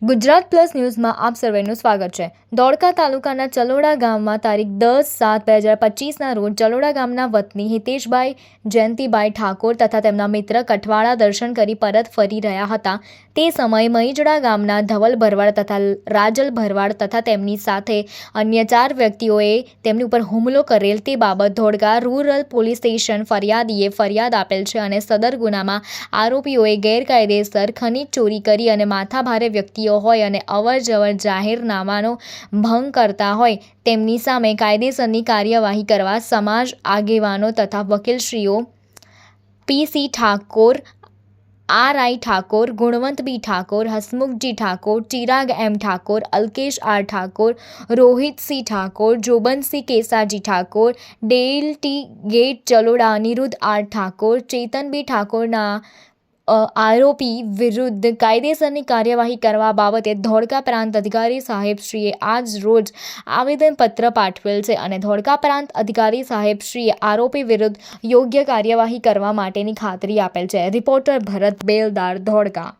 Gujarat plus ન્યૂઝમાં આપ સર્વેનું સ્વાગત છે। ધોળકા તાલુકાના ચલોડા ગામમાં તારીખ 10/7/2025ના રોજ ચલોડા ગામના વતની હિતેશભાઈ જયંતિભાઈ ઠાકોર તથા તેમના મિત્ર કઠવાળા દર્શન કરી પરત ફરી રહ્યા હતા। તે સમયે મહીજડા ગામના ધવલ ભરવાડ તથા રાજલ ભરવાડ તથા તેમની સાથે અન્ય 4 વ્યક્તિઓએ તેમની ઉપર હુમલો કરેલ તે બાબત ધોળકા રૂરલ પોલીસ સ્ટેશન ફરિયાદીએ ફરિયાદ આપેલ છે અને સદર ગુનામાં આરોપીઓએ ગેરકાયદેસર ખનીજ ચોરી કરી અને માથાભારે વ્યક્તિઓ હોય અને અવરજવર જાહેરનામાનો ભંગ કરતા હોય તેમની સામે કાયદેસરની કાર્યવાહી કરવા સમાજ આગેવાનો તથા વકીલશ્રીઓ P C. Thakor, R I. Thakor, Gunvant B Thakor, Hasmukhji Thakor, Chirag M Thakor, Alkesh R Thakor, Rohitsinh Thakor, Jobansinh Kesaji Thakor, ડેલટી ગેટ ચલોડા અનિરુદ્ધ આર ઠાકોર, ચેતન બી ઠાકોરના આરોપી વિરુદ્ધ કાયદેસરની કાર્યવાહી કરવા બાબતે ધોળકા પ્રાંત અધિકારી સાહેબશ્રીએ આજ રોજ આવેદનપત્ર પાઠવેલ છે અને ધોળકા પ્રાંત અધિકારી સાહેબશ્રીએ આરોપી વિરુદ્ધ યોગ્ય કાર્યવાહી કરવા માટેની ખાતરી આપેલ છે। રિપોર્ટર ભરત બેલદાર, ધોળકા।